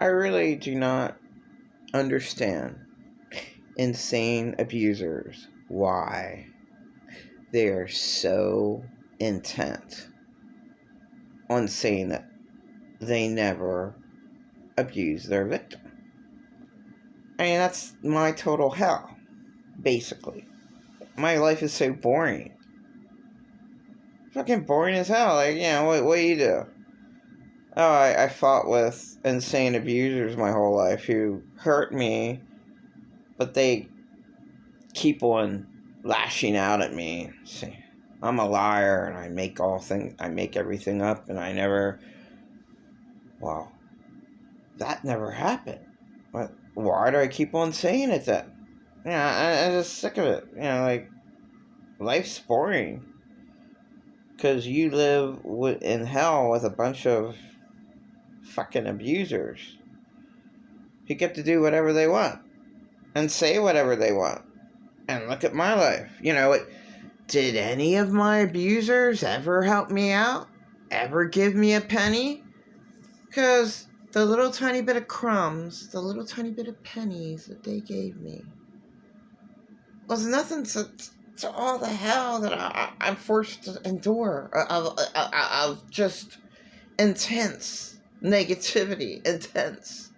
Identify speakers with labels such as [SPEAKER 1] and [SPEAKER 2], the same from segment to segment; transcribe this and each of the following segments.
[SPEAKER 1] I really do not understand insane abusers why they are so intent on saying that they never abuse their victim. I mean, that's my total hell, basically. My life is so boring. Fucking boring as hell. Like, what do you do? Oh, I fought with insane abusers my whole life who hurt me, but they keep on lashing out at me. See, I'm a liar and I make everything up and I never, well, that never happened. But why do I keep on saying it then? I'm just sick of it. Like, life's boring. Because you live in hell with a bunch of fucking abusers who get to do whatever they want and say whatever they want. And look at my life. Did any of my abusers ever help me out? Ever give me a penny? Because the little tiny bit of crumbs, the little tiny bit of pennies that they gave me was nothing to all the hell that I'm forced to endure of just intense negativity, intense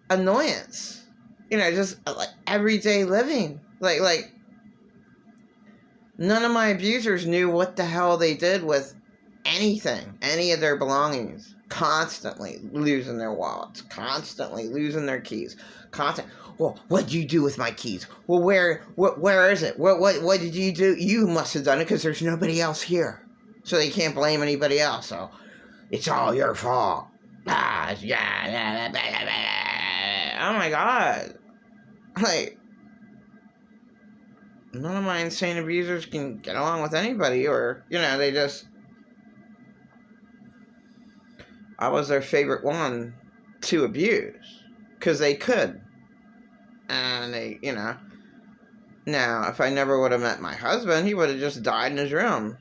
[SPEAKER 1] annoyance. Just like everyday living. Like none of my abusers knew what the hell they did with anything, any of their belongings. Constantly losing their wallets, constantly losing their keys, Well, what did you do with my keys? Well, where is it? What did you do? You must have done it because there's nobody else here, so they can't blame anybody else. So it's all your fault. Yeah. Oh my god! Like, none of my insane abusers can get along with anybody, or they just. I was their favorite one to abuse because they could, and they, Now, if I never would have met my husband, he would have just died in his room,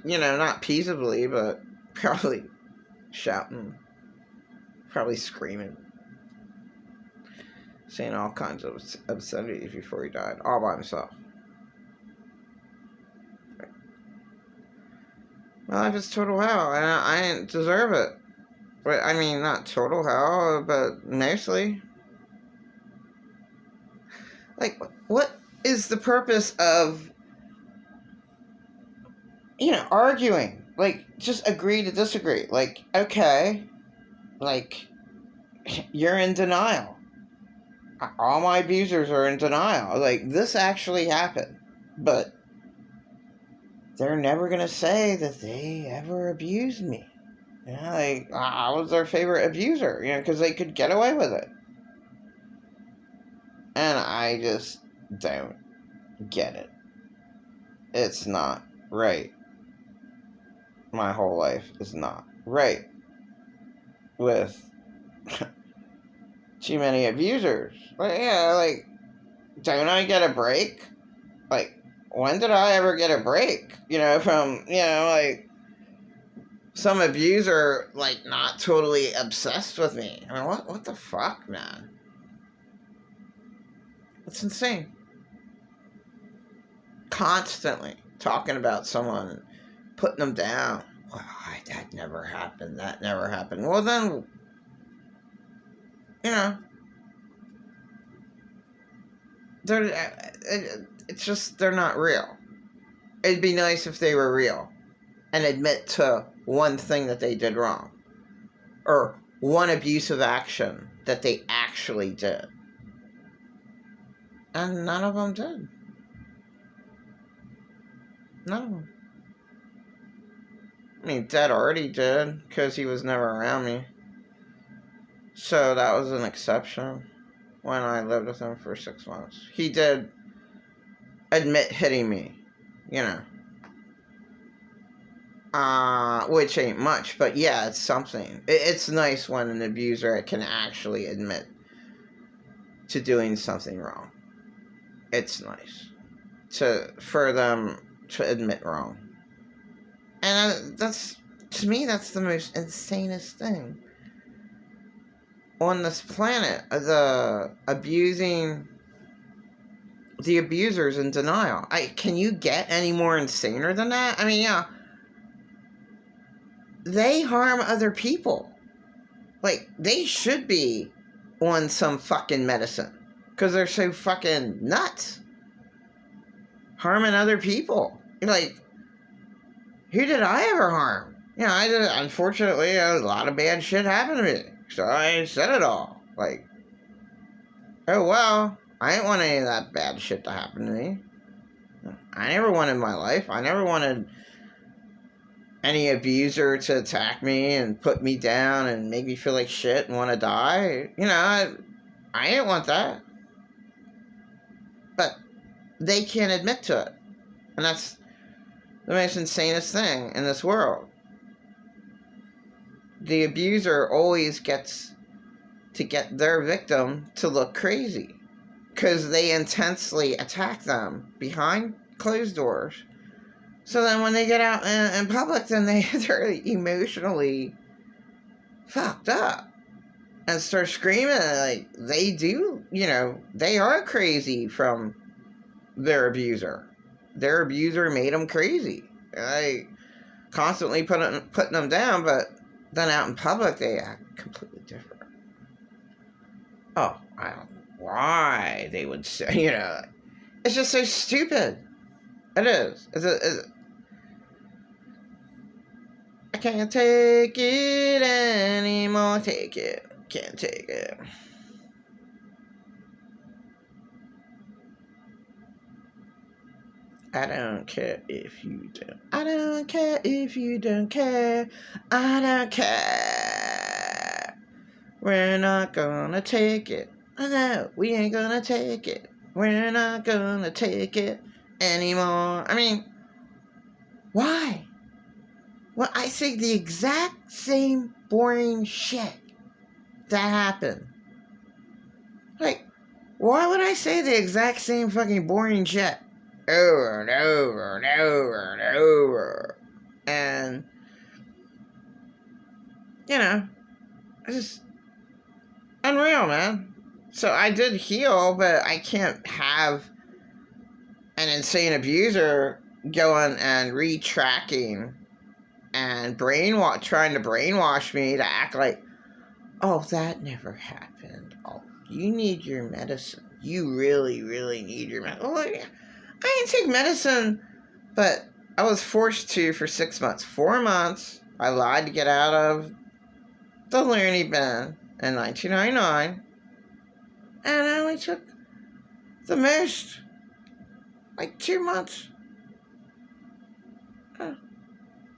[SPEAKER 1] not peaceably, but probably shouting, probably screaming, saying all kinds of obscenities before he died, all by himself. My life is total hell, and I didn't deserve it. But I mean, not total hell, but mostly. Like, what is the purpose of, arguing? Like, just agree to disagree. Like, okay, like, you're in denial. All my abusers are in denial. Like, this actually happened. But they're never going to say that they ever abused me. Like, I was their favorite abuser, because they could get away with it. And I just don't get it. It's not right. My whole life is not right with too many abusers. Like, don't I get a break? Like, when did I ever get a break? From, like, some abuser, like, not totally obsessed with me. I mean, what the fuck, man? It's insane. Constantly talking about someone, putting them down. Well, that never happened. That never happened. Well, then, it's just, they're not real. It'd be nice if they were real and admit to one thing that they did wrong, or one abusive action that they actually did. And none of them did. None of them. I mean, Dad already did, because he was never around me. So that was an exception when I lived with him for 6 months. He did admit hitting me, which ain't much, but yeah, it's something. It's nice when an abuser can actually admit to doing something wrong. It's nice for them to admit wrong. And that's To me, that's the most insanest thing on this planet. The abusers in denial. Can you get any more insaner than that? I mean, yeah, they harm other people. Like, they should be on some fucking medicine because they're so fucking nuts. Harming other people. Like, who did I ever harm? You know, unfortunately, a lot of bad shit happened to me. So I said it all. Like, oh well, I didn't want any of that bad shit to happen to me. I never wanted my life. I never wanted any abuser to attack me and put me down and make me feel like shit and want to die. You know, I didn't want that. But they can't admit to it. And that's the most insanest thing in this world. The abuser always gets to get their victim to look crazy because they intensely attack them behind closed doors. So then when they get out in public, then they're emotionally fucked up and start screaming like they do. You know, they are crazy from their abuser. Their abuser made them crazy. They constantly putting them down, but then out in public, they act completely different. Oh, I don't know why they would say, you know, it's just so stupid. It is. I can't take it anymore. Take it. Can't take it. I don't care if you don't. I don't care if you don't care. I don't care. We're not gonna take it. No, we ain't gonna take it. We're not gonna take it anymore. I mean, why? Well, I say the exact same boring shit that happened. Like, why would I say the exact same fucking boring shit over and over and over and over? And, you know, it's just unreal, man. So I did heal, but I can't have an insane abuser going and retracking and trying to brainwash me to act like, oh, that never happened. Oh, you need your medicine. You really, really need your medicine. Oh, yeah. I didn't take medicine, but I was forced to for 6 months. 4 months, I lied to get out of the loony bin in 1999, and I only took the most, like 2 months.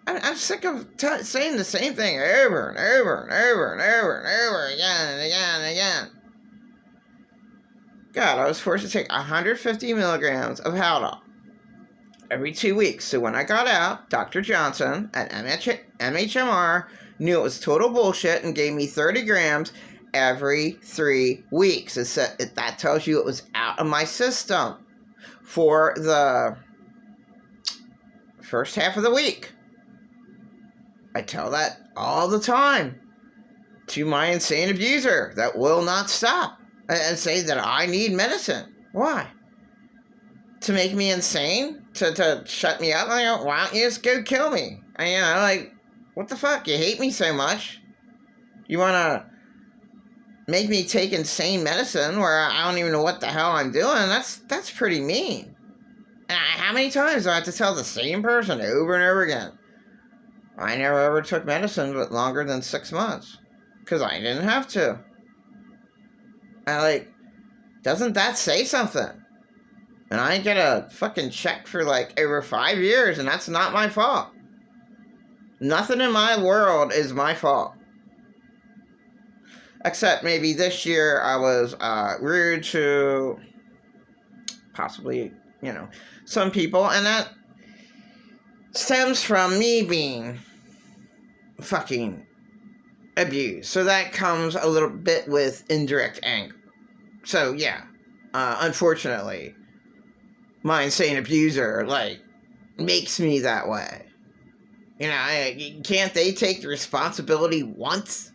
[SPEAKER 1] I'm sick of saying the same thing over and over and over and over and over again and again and again. God, I was forced to take 150 milligrams of Haldol every 2 weeks. So when I got out, Dr. Johnson at MHMR knew it was total bullshit and gave me 30 grams every 3 weeks. That tells you it was out of my system for the first half of the week. I tell that all the time to my insane abuser that will not stop and say that I need medicine. Why? To make me insane? To shut me up? I go, why don't you just go kill me? And, you know, like, what the fuck? You hate me so much? You want to make me take insane medicine where I don't even know what the hell I'm doing? That's pretty mean. And how many times do I have to tell the same person over and over again? I never ever took medicine but longer than 6 months. Because I didn't have to. And like, doesn't that say something? And I get a fucking check for like over 5 years, and that's not my fault. Nothing in my world is my fault. Except maybe this year I was rude to possibly, you know, some people, and that stems from me being fucking abused. So that comes a little bit with indirect anger. So yeah, unfortunately, my insane abuser, like, makes me that way. You know, can't they take the responsibility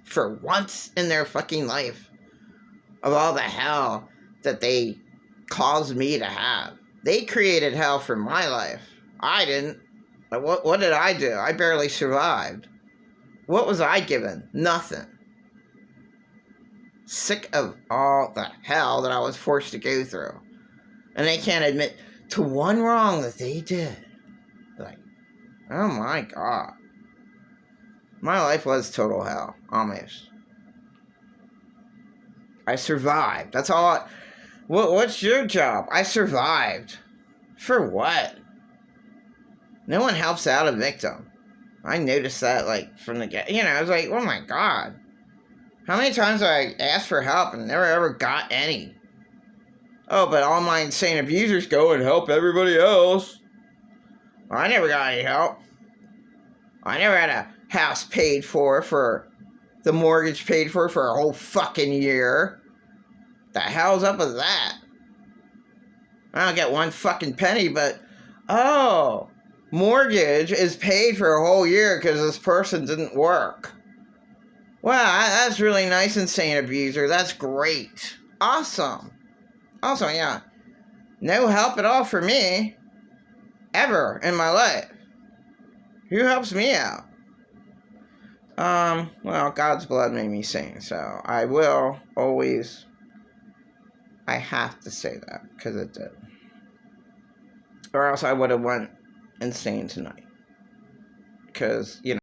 [SPEAKER 1] for once in their fucking life of all the hell that they caused me to have? They created hell for my life. I didn't. What did I do? I barely survived. What was I given? Nothing. Sick of all the hell that I was forced to go through. And they can't admit to one wrong that they did. Like, oh my God. My life was total hell, almost. I survived. That's all. What's your job? I survived. For what? No one helps out a victim. I noticed that, like, from the get. You know, I was like, oh my God. How many times have I asked for help and never ever got any? Oh, but all my insane abusers go and help everybody else. Well, I never got any help. I never had a house paid for the mortgage paid for a whole fucking year. The hell's up with that? I don't get one fucking penny, but, oh, mortgage is paid for a whole year because this person didn't work. Wow, that's really nice, insane abuser. That's great. Awesome. Also, yeah, no help at all for me, ever in my life. Who helps me out? Well, God's blood made me sane, so I will always, I have to say that, because it did. Or else I would have went insane tonight. Because, you know,